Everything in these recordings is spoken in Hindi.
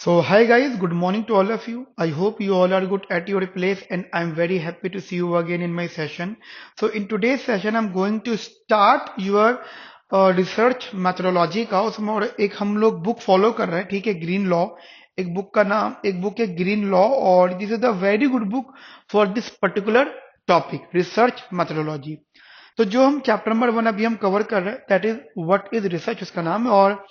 So hi guys, good morning to all of you. I hope you all are good at your place and I'm very happy to see you again in my session. So in today's session I'm going to start your research methodology का उसमें और एक हम लोग बुक फॉलो कर रहे हैं, ठीक है, ग्रीन लॉ। एक बुक है ग्रीन लॉ और this is the very good book for this particular topic research methodology. तो जो हम चैप्टर नंबर 1 अभी हम कवर कर रहे हैं that is what is research, उसका नाम है। और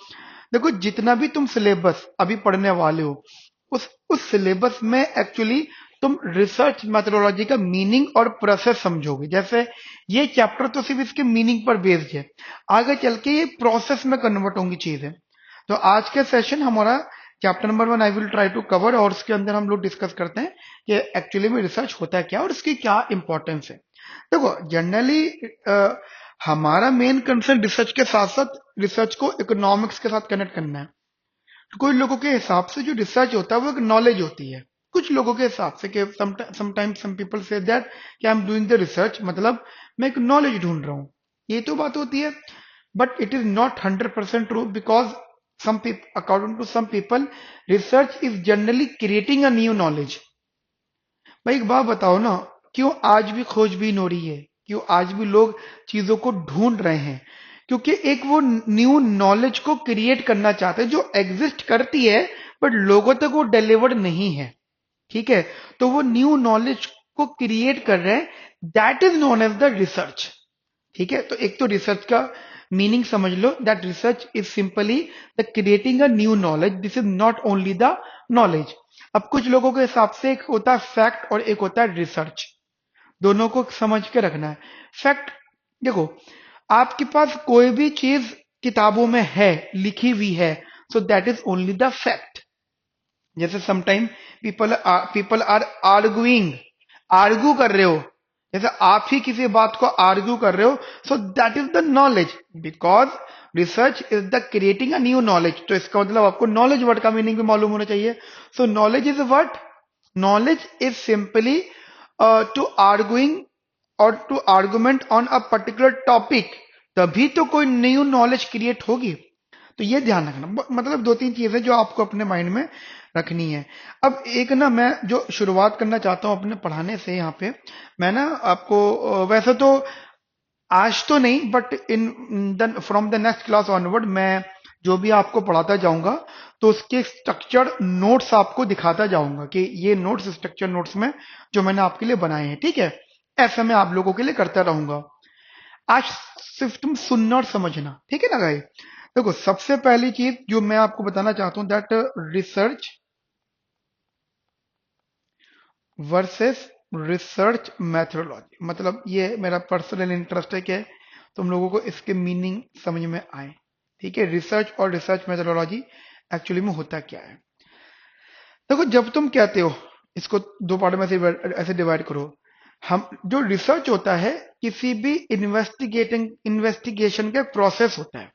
देखो जितना भी तुम सिलेबस अभी पढ़ने वाले हो उस सिलेबस में एक्चुअली तुम रिसर्च मेथोडोलॉजी का मीनिंग और प्रोसेस समझोगे। जैसे ये चैप्टर तो सिर्फ इसके मीनिंग पर बेस्ड है, आगे चल के ये प्रोसेस में कन्वर्ट होंगी चीजें। तो आज के सेशन हमारा chapter number 1 I will try to cover और उसके अंदर हम लोग डिस्कस करते हैं कि एक्चुअली में रिसर्च होता है क्या और इसकी क्या इंपॉर्टेंस है। देखो जनरली हमारा मेन कंसर्न रिसर्च के साथ साथ रिसर्च को इकोनॉमिक्स के साथ कनेक्ट करना है। तो कोई लोगों के हिसाब से जो रिसर्च होता है वो एक नॉलेज होती है, कुछ लोगों के हिसाब से कि sometimes some people say that कि I am doing the research, मतलब मैं एक नॉलेज ढूंढ रहा हूँ, ये तो बात होती है। But it is not 100% true because some people, according to some people, research is generally creating a new knowledge। भाई एक बात बताओ ना, क्यों आज भी खोजबीन हो रही है, क्यों आज भी लोग चीजों को ढूंढ रहे हैं? क्योंकि एक वो न्यू नॉलेज को क्रिएट करना चाहते हैं जो एग्जिस्ट करती है बट लोगों तक वो डिलीवर्ड नहीं है, ठीक है। तो वो न्यू नॉलेज को क्रिएट कर रहे हैं, that is known as the research, ठीक है। तो एक तो रिसर्च का मीनिंग समझ लो, that research is simply the creating a new knowledge, this is not only the knowledge. अब कुछ लोगों के हिसाब से एक होता है फैक्ट और एक होता है रिसर्च, दोनों को समझ के रखना है। फैक्ट, देखो आपके पास कोई भी चीज किताबों में है, लिखी हुई है, so that is only the fact. जैसे sometime people are arguing, argue कर रहे हो, जैसे आप ही किसी बात को आर्ग्यू कर रहे हो, सो that is the knowledge because research is the creating a new knowledge. तो इसका मतलब आपको नॉलेज वर्ड का मीनिंग भी मालूम होना चाहिए। So knowledge is what? Knowledge is simply to arguing और to argument on a particular topic, तभी तो कोई न्यू नॉलेज क्रिएट होगी। तो ये ध्यान रखना, मतलब दो तीन चीजें जो आपको अपने माइंड में रखनी है। अब एक ना, मैं जो शुरुआत करना चाहता हूं अपने पढ़ाने से यहाँ पे, मैं ना आपको वैसे तो आज तो नहीं but in from the next class onward मैं जो भी आपको पढ़ाता जाऊंगा तो उसके स्ट्रक्चर नोट्स आपको दिखाता जाऊंगा कि ये नोट्स स्ट्रक्चर नोट्स में जो मैंने आपके लिए बनाए हैं, ठीक है। ऐसा मैं आप लोगों के लिए करता रहूंगा। आज सिर्फ तुम सुनना और समझना, ठीक है ना गाइस। देखो सबसे पहली चीज जो मैं आपको बताना चाहता हूं that research versus research methodology, मतलब ये मेरा पर्सनल इंटरेस्ट है कि तुम लोगों को इसके मीनिंग समझ में आए, ठीक है। रिसर्च और रिसर्च मैथोडोलॉजी एक्चुअली में होता क्या है? देखो जब तुम कहते हो, इसको दो पार्ट में ऐसे डिवाइड करो। हम जो रिसर्च होता है किसी भी इन्वेस्टिगेशन का प्रोसेस होता है।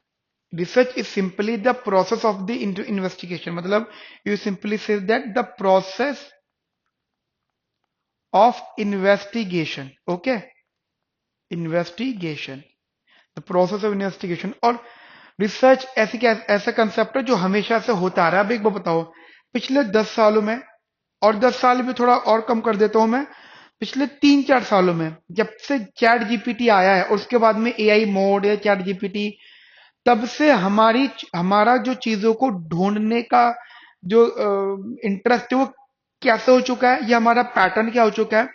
Research is simply the process of the investigation, मतलब you simply say that the process of investigation, okay, investigation, the process of investigation. और रिसर्च ऐसी क्या, ऐसा कंसेप्ट है जो हमेशा से होता आ रहा है। अब एक बात बताओ, पिछले 10 सालों में, और 10 साल भी थोड़ा और कम कर देता हूं मैं, पिछले 3-4 सालों में जब से चैट जीपीटी आया है और उसके बाद में एआई मोड या चैट जीपीटी, तब से हमारा जो चीजों को ढूंढने का जो इंटरेस्ट है वो कैसे हो चुका है, या हमारा पैटर्न क्या हो चुका है।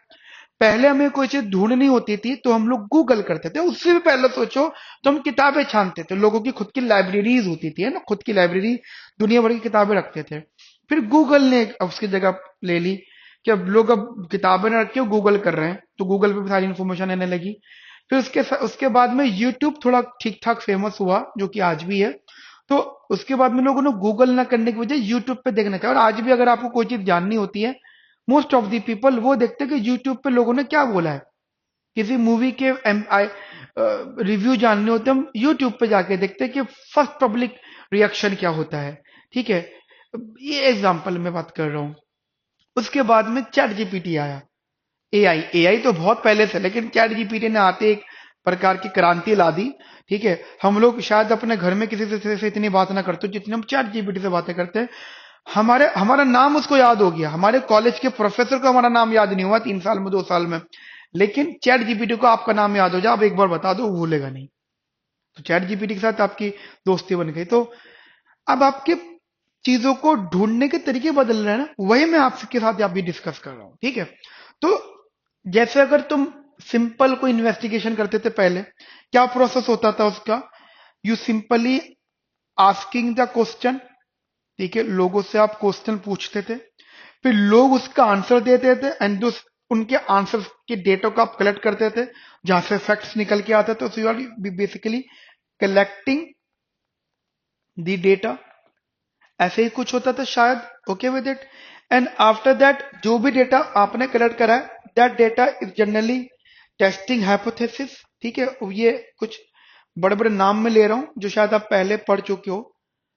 पहले हमें कोई चीज ढूंढनी होती थी तो हम लोग गूगल करते थे, उससे भी पहले सोचो तो हम किताबें छानते थे, लोगों की खुद की लाइब्रेरीज होती थी, है ना, खुद की लाइब्रेरी, दुनिया भर की किताबें रखते थे। फिर गूगल ने उसकी जगह ले ली कि अब लोग अब किताबें न रख के गूगल कर रहे हैं, तो गूगल पे भी सारी इन्फॉर्मेशन आने लगी। फिर उसके बाद में यूट्यूब थोड़ा ठीक ठाक फेमस हुआ, जो कि आज भी है। तो उसके बाद में लोगों ने गूगल ना करने की वजह यूट्यूब पे देखना चाहिए। और आज भी अगर आपको कोई चीज जाननी होती है, मोस्ट ऑफ द पीपल वो देखते हैं कि यूट्यूब पे लोगों ने क्या बोला है। किसी मूवी के रिव्यू जानने होते हैं, हम यूट्यूब पे जाके देखते हैं कि फर्स्ट पब्लिक रिएक्शन क्या होता है, ठीक है। ये एग्जांपल मैं बात कर रहा हूँ। उसके बाद में चैट जीपीटी आया, एआई, एआई तो बहुत पहले से, लेकिन चैट जीपीटी ने आते एक प्रकार की क्रांति ला दी, ठीक है। हम लोग शायद अपने घर में किसी से इतनी बात ना करते जितनी हम चैट जीपीटी से बातें करते हैं। हमारे हमारा नाम उसको याद हो गया, हमारे कॉलेज के प्रोफेसर को हमारा नाम याद नहीं हुआ 3 साल में, 2 साल में, लेकिन चैट जीपीटी को आपका नाम याद हो जाए, आप एक बार बता दो, वो भूलेगा नहीं। तो चैट जीपीटी के साथ आपकी दोस्ती बन गई। तो अब आपके चीजों को ढूंढने के तरीके बदल रहे हैं ना, वही मैं आपके साथ अभी डिस्कस कर रहा हूं, ठीक है। तो जैसे अगर तुम सिंपल कोई इन्वेस्टिगेशन करते थे पहले, क्या प्रोसेस होता था उसका? You simply asking the question, ठीक है, लोगों से आप क्वेश्चन पूछते थे, फिर लोग उसका आंसर देते थे, एंड उनके आंसर के डेटा को आप कलेक्ट करते थे, जहां से फैक्ट्स निकल के आते थे। So you are basically collecting the data, ऐसे ही कुछ होता था शायद। Okay with it. And after that जो भी डेटा आपने कलेक्ट करा है, that data is generally testing hypothesis, ठीक है। ये कुछ बड़े बड़े नाम में ले रहा हूं जो शायद आप पहले पढ़ चुके हो।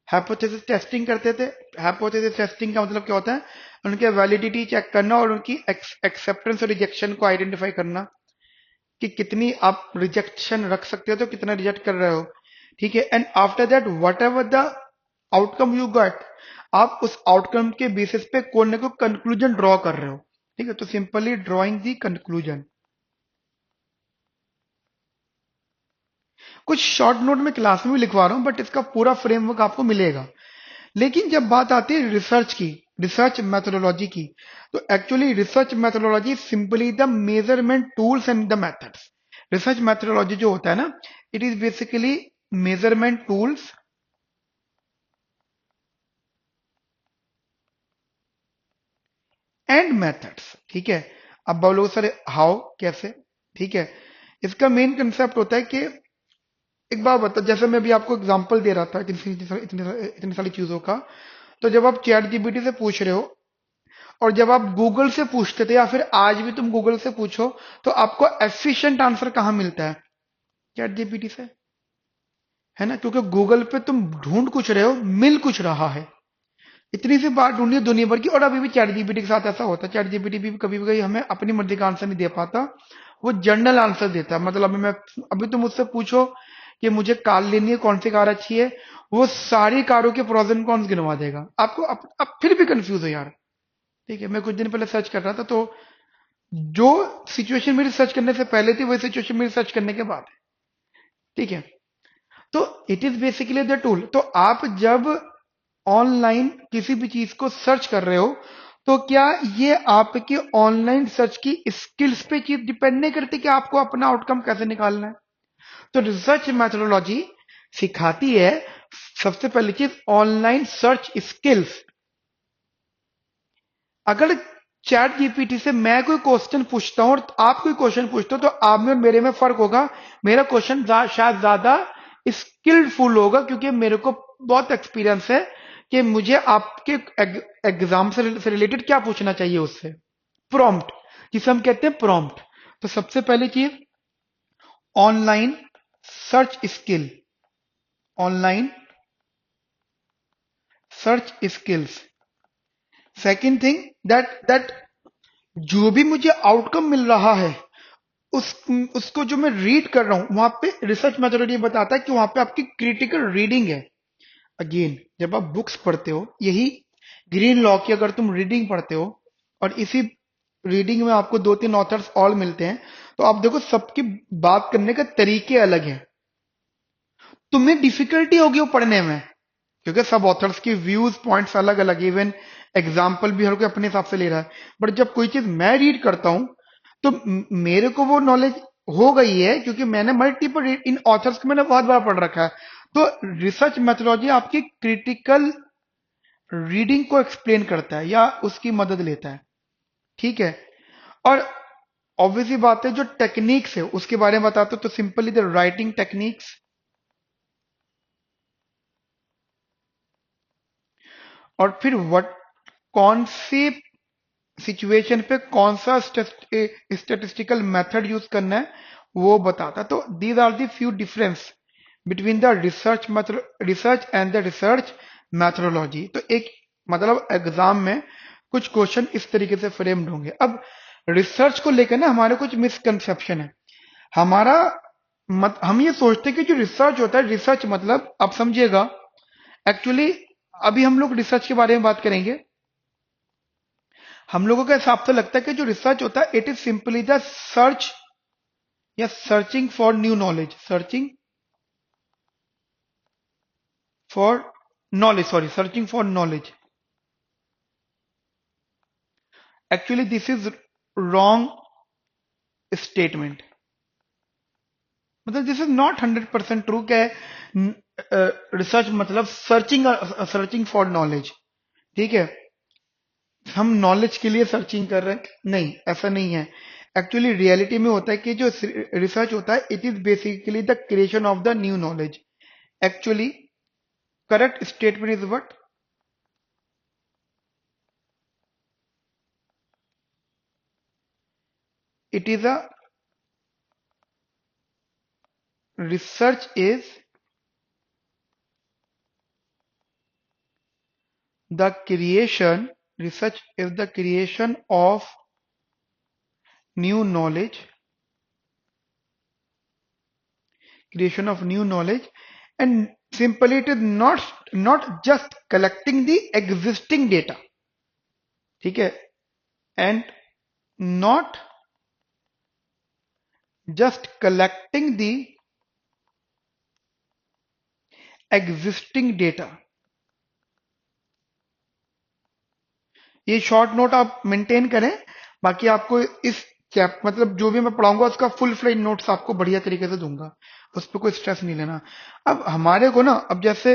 हाइपोथेसिस टेस्टिंग करते थे। हाइपोथेसिस टेस्टिंग का मतलब क्या होता है? उनके वैलिडिटी चेक करना और उनकी एक्सेप्टेंस और रिजेक्शन को आइडेंटिफाई करना, कि कितनी आप रिजेक्शन रख सकते हो तो कितना रिजेक्ट कर रहे हो, ठीक है। And after that whatever the outcome you got, आप उस आउटकम के बेसिस पे कोई ना कोई कंक्लूजन ड्रॉ कर रहे हो, ठीक है। तो सिंपली ड्रॉइंग दी कंक्लूजन। कुछ शॉर्ट नोट में क्लास में भी लिखवा रहा हूं, बट इसका पूरा फ्रेमवर्क आपको मिलेगा। लेकिन जब बात आती है रिसर्च की, रिसर्च मेथोडोलॉजी की, तो actually research methodology simply the measurement tools and the methods. Research methodology जो होता है ना, it is basically measurement tools and methods, ठीक है। अब बोलोगे सर हाउ, कैसे? ठीक है, इसका मेन कंसेप्ट होता है कि एक बार बता, जैसे मैं अभी आपको एग्जांपल दे रहा था इतनी सारी चीजों का। तो जब आप चैट जीपीटी से पूछ रहे हो, और जब आप गूगल से पूछते थे, या फिर आज भी तुम गूगल से पूछो, तो आपको एफिशिएंट आंसर कहाँ मिलता है? चैट जीपीटी से, है ना। क्योंकि गूगल पे तुम ढूंढ कुछ रहे हो, मिल कुछ रहा है। इतनी सी बात ढूंढी है दुनिया भर की, और अभी भी चैट जीपीटी के साथ ऐसा होता है। चैट जीपीटी भी कभी कभी हमें अपनी मर्जी का आंसर नहीं दे पाता, वो जनरल आंसर देता है। मतलब अभी तुम मुझसे पूछो कि मुझे कार लेनी है, कौन सी कार अच्छी है, वो सारी कारों के प्रोज एंड कॉन्स गिनवा देगा आपको। अब फिर भी कंफ्यूज हो यार, ठीक है। मैं कुछ दिन पहले सर्च कर रहा था, तो जो सिचुएशन मेरी सर्च करने से पहले थी, वही सिचुएशन मेरी सर्च करने के बाद है, ठीक है। तो it is basically the tool. तो आप जब ऑनलाइन किसी भी चीज को सर्च कर रहे हो, तो क्या ये आपकी ऑनलाइन सर्च की स्किल्स पे चीज डिपेंड नहीं करती कि आपको अपना आउटकम कैसे निकालना है? तो रिसर्च मेथोडोलॉजी सिखाती है सबसे पहली चीज ऑनलाइन सर्च स्किल्स। अगर चैट जीपीटी से मैं कोई क्वेश्चन पूछता हूं और आप कोई क्वेश्चन पूछते हो, तो आप में और मेरे में फर्क होगा। मेरा क्वेश्चन शायद ज्यादा स्किल्डफुल होगा, क्योंकि मेरे को बहुत एक्सपीरियंस है कि मुझे आपके एग्जाम से रिलेटेड क्या पूछना चाहिए उससे। प्रॉम्प्ट, जिसे हम कहते हैं प्रॉम्प्ट। तो सबसे पहली चीज online search skill, online search skills. Second thing, that जो भी मुझे आउटकम मिल रहा है, उस उसको जो मैं रीड कर रहा हूं, वहां पे रिसर्च मेथोडोलॉजी बताता है कि वहां पे आपकी क्रिटिकल रीडिंग है। अगेन, जब आप बुक्स पढ़ते हो, यही ग्रीन लॉ की अगर तुम रीडिंग पढ़ते हो, और इसी रीडिंग में आपको 2-3 ऑथर्स और मिलते हैं, तो आप देखो सबकी बात करने के तरीके अलग हैं। तुम्हें डिफिकल्टी होगी वो पढ़ने में, क्योंकि सब ऑथर्स की व्यूज पॉइंट्स अलग अलग, इवन एग्जाम्पल भी हर कोई अपने हिसाब से ले रहा है। बट जब कोई चीज मैं रीड करता हूं, तो मेरे को वो नॉलेज हो गई है, क्योंकि मैंने मल्टीपल इन ऑथर्स को मैंने बहुत बार पढ़ रखा है। तो रिसर्च मेथोडोलॉजी आपकी क्रिटिकल रीडिंग को एक्सप्लेन करता है या उसकी मदद लेता है, ठीक है। और ऑब्वियसली बात है, जो टेक्निक्स है उसके बारे में बताते हो, तो सिंपली द राइटिंग टेक्निक्स, और फिर व्हाट, कौन सी सिचुएशन पे कौन सा स्टेटिस्टिकल मेथड यूज करना है, वो बताता। तो these are the few difference between the research and the research methodology. तो एक मतलब एग्जाम में कुछ क्वेश्चन इस तरीके से फ्रेम्ड होंगे। अब रिसर्च को लेकर ना हमारे कुछ मिसकंसेप्शन है। हमारा हम ये सोचते हैं कि जो रिसर्च होता है, रिसर्च मतलब आप समझिएगा, एक्चुअली अभी हम लोग रिसर्च के बारे में बात करेंगे। हम लोगों के हिसाब से लगता है कि जो रिसर्च होता है it is simply the search या searching for new knowledge, searching for knowledge, sorry, searching for knowledge. Actually this is wrong statement, मतलब दिस इज नॉट 100% ट्रू क्या है। रिसर्च मतलब सर्चिंग फॉर नॉलेज, ठीक है। हम नॉलेज के लिए सर्चिंग कर रहे हैं, नहीं, ऐसा नहीं है। एक्चुअली रियलिटी में होता है कि जो रिसर्च होता है it is basically the creation of the new knowledge. Actually correct statement is what, it is a research is the creation, research is the creation of new knowledge, creation of new knowledge, and simply it is not just collecting the existing data, ठीक है, and not just collecting the existing data। ये शॉर्ट नोट आप मेंटेन करें, बाकी आपको इस चैप मतलब जो भी मैं पढ़ाऊंगा उसका फुल फ्लेज नोट्स आपको बढ़िया तरीके से दूंगा, उस पर कोई स्ट्रेस नहीं लेना। अब हमारे को ना, अब जैसे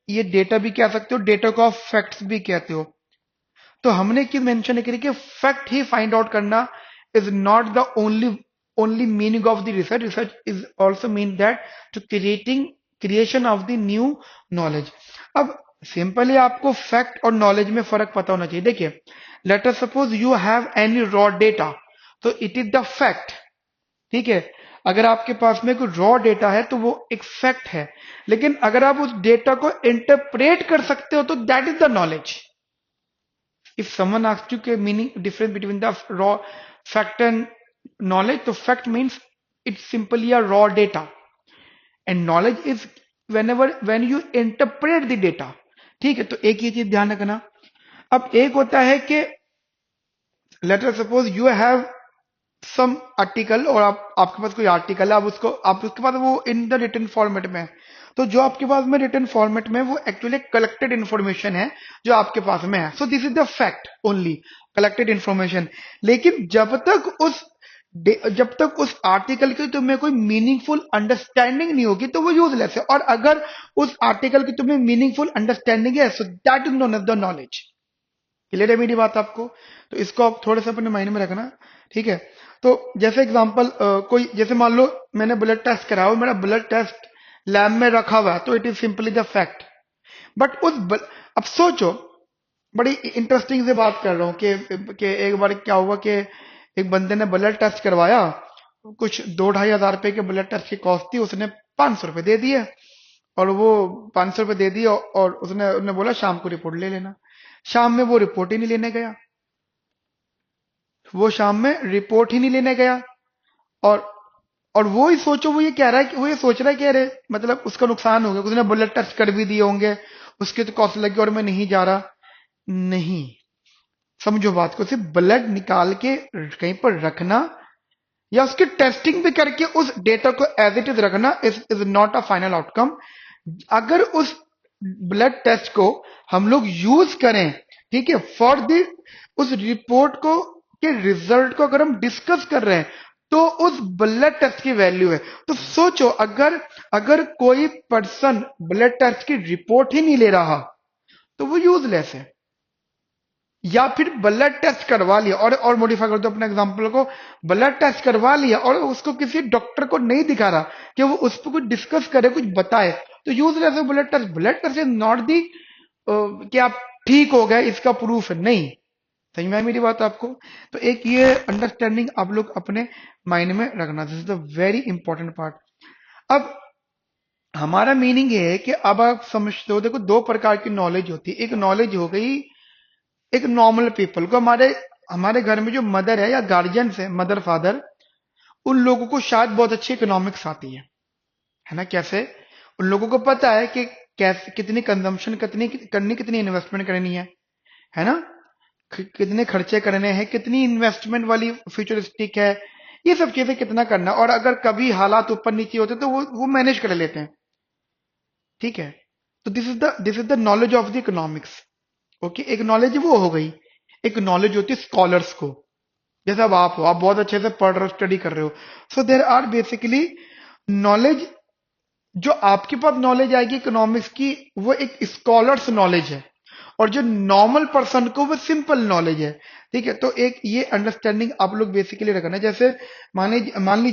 ये डेटा भी कह सकते हो, डेटा को आप फैक्ट्स भी कहते हो, तो हमने एक चीज मेंशन करी कि फैक्ट ही फाइंड आउट करना is not the only meaning of the research. Research is also mean that to creation of the new knowledge. अब सिंपली आपको फैक्ट और नॉलेज में फर्क पता होना चाहिए। देखिए, let us suppose you have any raw data, तो इट इज द फैक्ट, ठीक है। अगर आपके पास में कोई रॉ डेटा है तो वो एक फैक्ट है, लेकिन अगर आप उस डेटा को इंटरप्रेट कर सकते हो तो that is the knowledge. If someone asks you the meaning difference between the raw fact and knowledge, so fact means it's simply a raw data, and knowledge is when you interpret the data, ठीक है। तो एक ये चीज ध्यान रखना। अब एक होता है कि let us suppose you have some article, और आपके पास कोई आर्टिकल है, आप उसके पास वो इन द रिटन फॉर्मेट में है, तो जो आपके पास में रिटन फॉर्मेट में वो एक्चुअली कलेक्टेड इन्फॉर्मेशन है जो आपके पास में है। So this is the fact only, collected information. लेकिन जब तक उस आर्टिकल की तुम्हें कोई मीनिंगफुल अंडरस्टैंडिंग नहीं होगी तो वो यूजलेस है, और अगर उस आर्टिकल की तुम्हें मीनिंगफुल अंडरस्टैंडिंग है so that is known as the knowledge. Clear है मेरी बात आपको? तो इसको आप थोड़े से अपने माइंड में रखना, ठीक है। तो जैसे एग्जांपल, कोई जैसे मान लो मैंने ब्लड टेस्ट कराया और मेरा ब्लड टेस्ट लैब में रखा हुआ है, तो it is simply the fact. But अब सोचो, बड़ी इंटरेस्टिंग से बात कर रहा हूँ कि एक बार क्या हुआ कि एक बंदे ने ब्लड टेस्ट करवाया, कुछ 2-2.5 हजार रुपए के ब्लड टेस्ट की कॉस्ट थी, उसने 500 रुपए दे दिए, और वो 500 रुपए दे दिए, और उसने बोला शाम को रिपोर्ट ले लेना। शाम में वो रिपोर्ट ही नहीं लेने गया, वो शाम में रिपोर्ट ही नहीं लेने गया। और और वो ही सोचो, वो ये कह रहा है कि वो ये सोच रहा है कि अरे मतलब उसका नुकसान हो गया, उसने ब्लड टेस्ट कर भी दिए होंगे, उसके तो कॉस्ट लगी और मैं नहीं जा रहा। नहीं, समझो बात को, सिर्फ ब्लड निकाल के कहीं पर रखना या उसकी टेस्टिंग भी करके उस डेटा को एज इट इज रखना is not a final outcome. अगर उस ब्लड टेस्ट को हम लोग यूज करें, ठीक है, फॉर द उस रिपोर्ट को के रिजल्ट को अगर हम डिस्कस कर रहे हैं तो उस ब्लड टेस्ट की वैल्यू है। तो सोचो, अगर अगर कोई पर्सन ब्लड टेस्ट की रिपोर्ट ही नहीं ले रहा तो वो यूजलेस है। या फिर ब्लड टेस्ट करवा लिया और मॉडिफाई कर दो अपने एग्जांपल को, ब्लड टेस्ट करवा लिया और उसको किसी डॉक्टर को नहीं दिखा रहा कि वो उस पर कुछ डिस्कस करे, कुछ बताए, तो यूजलेस है blood test. Blood test is not the कि आप ठीक हो गए, इसका प्रूफ है, नहीं। समझ में आई मेरी बात आपको? तो एक ये अंडरस्टैंडिंग आप लोग अपने माइंड में रखना, this is the very important part. अब हमारा मीनिंग ये है कि अब आप समझते हो, देखो दो प्रकार की नॉलेज होती है। एक नॉलेज हो गई एक नॉर्मल पीपल को, हमारे हमारे घर में जो मदर है या गार्जियंस है, मदर फादर, उन लोगों को शायद बहुत अच्छी इकोनॉमिक्स आती है ना? कैसे? उन लोगों को पता है कि कैसे, कितनी कंजम्पशन कितनी करनी, कितनी इन्वेस्टमेंट करनी है ना, कितने खर्चे करने हैं, कितनी इन्वेस्टमेंट वाली फ्यूचरिस्टिक है, ये सब चीजें कितना करना, और अगर कभी हालात ऊपर नीचे होते तो वो मैनेज कर लेते हैं। ठीक है, तो this is the knowledge of the economics. Okay, एक नॉलेज वो हो गई। एक नॉलेज होती है स्कॉलर्स को, जैसे अब आप हो, आप बहुत अच्छे से पढ़ रहे हो, स्टडी कर रहे हो, सो देर आर बेसिकली नॉलेज, जो आपके पास नॉलेज आएगी इकोनॉमिक्स की, वो एक स्कॉलर्स नॉलेज है, और जो नॉर्मल पर्सन को वो सिंपल नॉलेज है। ठीक है, तो एक ये अंडरस्टैंडिंग आप लोग बेसिकली रखना। जैसे मान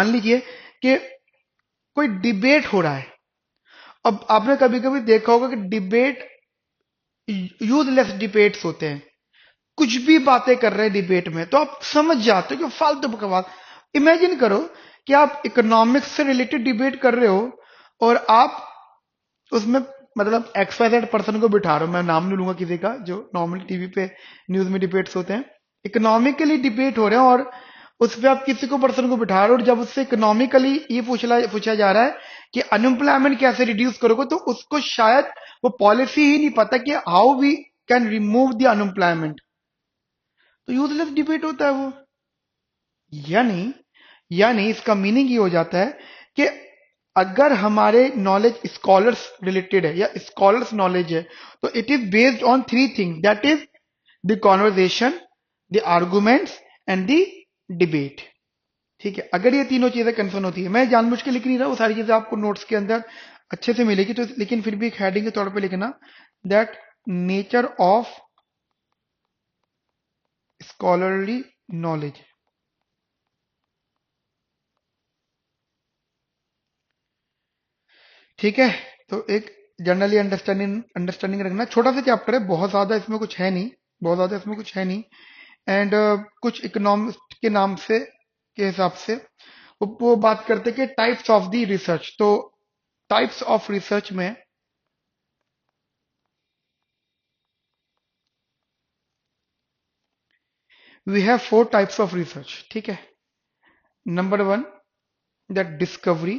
लीजिए कि कोई डिबेट हो रहा है। अब आपने कभी कभी देखा होगा कि डिबेट, यूजलेस डिबेट्स होते हैं, कुछ भी बातें कर रहे हैं डिबेट में, तो आप समझ जाते हो कि फालतू बकवास। इमेजिन करो कि आप इकोनॉमिक्स से रिलेटेड डिबेट कर रहे हो, और आप उसमें मतलब एक्सवाइजेड पर्सन को बिठा रहे हो, मैं नाम नहीं लूंगा किसी का, जो नॉर्मल टीवी पे न्यूज में डिबेट्स होते हैं, इकोनॉमिकली डिबेट हो रहे हैं, और उस पर आप किसी को पर्सन को बिठा रहे हो, और जब उससे इकोनॉमिकली ये पूछा जा रहा है कि अनएम्प्लॉयमेंट कैसे रिड्यूस करोगे, तो उसको शायद वो पॉलिसी ही नहीं पता कि how we can remove the unemployment. तो यूजलेस डिबेट होता है वो। यानी यानी इसका मीनिंग ये हो जाता है कि अगर हमारे नॉलेज स्कॉलर्स रिलेटेड है या स्कॉलर्स नॉलेज है, तो it is based on three thing, that is the conversation, the arguments and the debate. ठीक है, अगर ये तीनों चीजें कंसर्न होती है, मैं जानबूझ के लिख नहीं रहा, वो सारी चीजें आपको नोट्स के अंदर अच्छे से मिलेगी, तो लेकिन फिर भी एक हेडिंग के तौर पे लिखना, that nature of scholarly knowledge. ठीक है, तो एक जनरली अंडरस्टैंडिंग रखना। छोटा सा चैप्टर है, बहुत ज्यादा इसमें कुछ है नहीं, बहुत ज्यादा इसमें कुछ है नहीं। एंड कुछ इकोनॉमिस्ट के नाम से, के हिसाब से वो बात करते हैं कि टाइप्स ऑफ द रिसर्च। तो टाइप्स ऑफ रिसर्च में we have four types of research. ठीक है, number one, that discovery,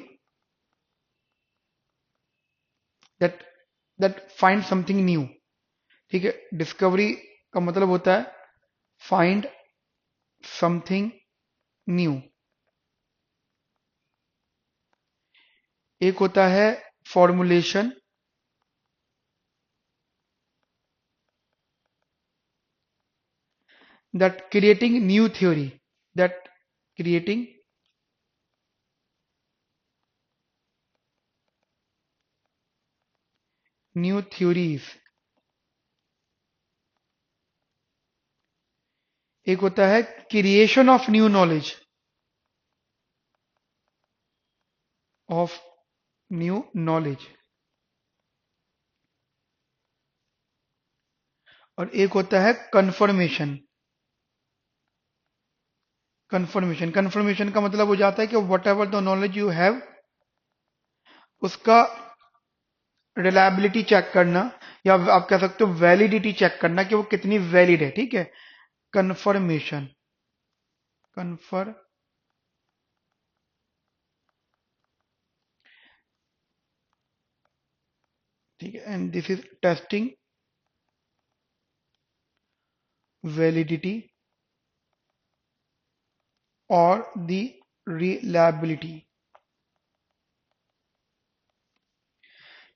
that that find something new. ठीक है, डिस्कवरी का मतलब होता है फाइंड समथिंग न्यू। एक होता है formulation, that creating new theory, that creating new theories। एक होता है creation of new knowledge, of new knowledge. और एक होता है कंफर्मेशन। कंफर्मेशन का मतलब हो जाता है कि what ever the knowledge you have, उसका रिलायबिलिटी चेक करना, या आप कह सकते हो वैलिडिटी चेक करना कि वो कितनी वैलिड है। ठीक है, कंफर्मेशन, कन्फर ठीक है, and this is testing validity और द रिलायबिलिटी।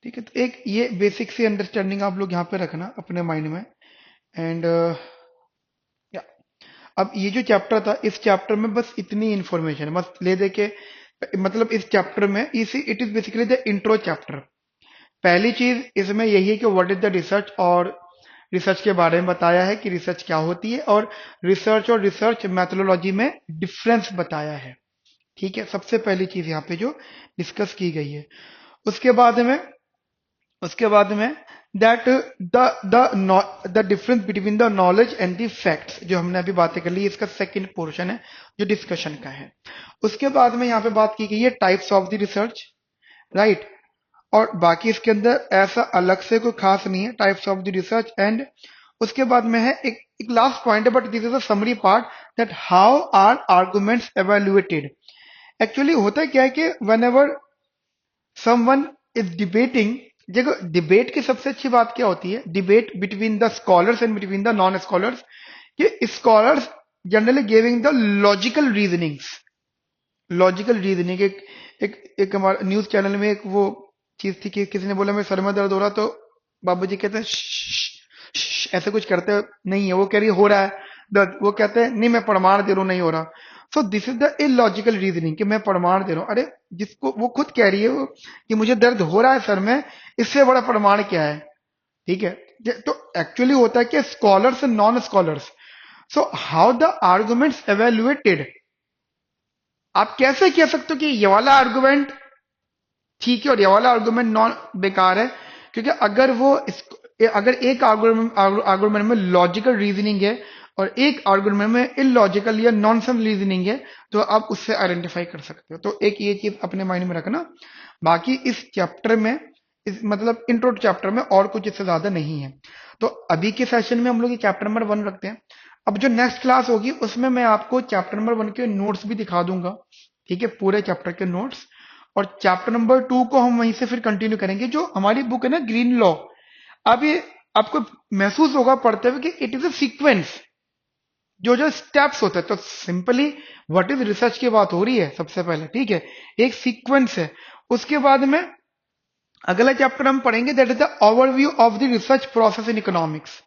ठीक है, तो एक ये बेसिक सी अंडरस्टैंडिंग आप लोग यहाँ पे रखना अपने माइंड में। एंड या अब ये जो चैप्टर था, इस चैप्टर में बस इतनी इंफॉर्मेशन बस ले दे के, मतलब इस चैप्टर में इसी, it is basically the intro chapter. पहली चीज इसमें यही है कि व्हाट इज द रिसर्च, और रिसर्च के बारे में बताया है कि रिसर्च क्या होती है, और रिसर्च मैथोडोलॉजी में डिफरेंस बताया है। ठीक है, सबसे पहली चीज यहाँ पे जो डिस्कस की गई है। उसके बाद में उसके बाद में that the difference between the knowledge and the facts, जो हमने अभी बातें कर ली, इसका सेकंड पोर्शन है जो डिस्कशन का है। उसके बाद में यहाँ पे बात की गई है types of the research, right. और बाकी इसके अंदर ऐसा अलग से कोई खास नहीं है, types of the research. And उसके बाद में है एक लास्ट पॉइंट है, but this is a summary part, that how are arguments evaluated. Actually होता क्या है कि whenever someone is debating. देखो डिबेट की सबसे अच्छी बात क्या होती है, debate between the scholars and between the non scholars, कि scholars generally giving the logical reasonings. Logical reasoning एक हमारे न्यूज चैनल में एक वो चीज थी कि किसी ने बोला मेरे सर में दर्द हो रहा, तो बाबूजी कहते हैं ऐसे कुछ करते नहीं है, वो कह रही है हो रहा है दर्द, वो कहते हैं नहीं मैं प्रमाण दे रहा हूं नहीं हो रहा। So this is the illogical reasoning कि मैं प्रमाण दे रहा हूं। अरे जिसको वो खुद कह रही है कि मुझे दर्द हो रहा है सर में, इससे बड़ा प्रमाण क्या है? ठीक है। तो एक्चुअली होता है कि scholars and non scholars, so how the arguments evaluated. आप कैसे कह सकते हो कि ये वाला आर्गुमेंट ठीक है और ये वाला आर्गुमेंट नॉन बेकार है? क्योंकि अगर एक आर्गुमेंट में लॉजिकल रीजनिंग है और एक आर्गुमेंट में इलॉजिकल या नॉनसेंस रीजनिंग है, तो आप उससे आइडेंटिफाई कर सकते हो। तो एक ये चीज अपने माइंड में रखना। बाकी इस चैप्टर में, इस मतलब इंट्रो चैप्टर में और कुछ इससे ज्यादा नहीं है। तो अभी के सेशन में हम लोग ये चैप्टर नंबर 1 रखते हैं। अब जो नेक्स्ट क्लास होगी उसमें मैं आपको चैप्टर नंबर 1 के नोट्स भी दिखा दूंगा। ठीक है, पूरे चैप्टर के नोट्स। और चैप्टर नंबर 2 को हम वहीं से फिर कंटिन्यू करेंगे। जो हमारी बुक है ना ग्रीन लॉ, अब ये आपको महसूस होगा पढ़ते हुए कि इट इज अ सीक्वेंस, जो जो स्टेप्स होते हैं। तो सिंपली व्हाट इज रिसर्च की बात हो रही है सबसे पहले, ठीक है, एक सीक्वेंस है। उसके बाद में अगला चैप्टर हम पढ़ेंगे, that is the overview of the research process in economics,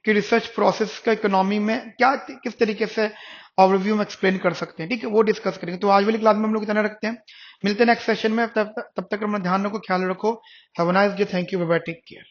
कि रिसर्च प्रोसेस का इकोनॉमी में क्या किस तरीके से ओवरव्यू में एक्सप्लेन कर सकते हैं। ठीक है, वो डिस्कस करेंगे। तो आज वाली क्लास में हम लोग इतना रखते हैं, मिलते हैं नेक्स्ट सेशन में। तब तक अपना ध्यान रखो, ख्याल रखो। Have a nice day, thank you, bye bye, take care.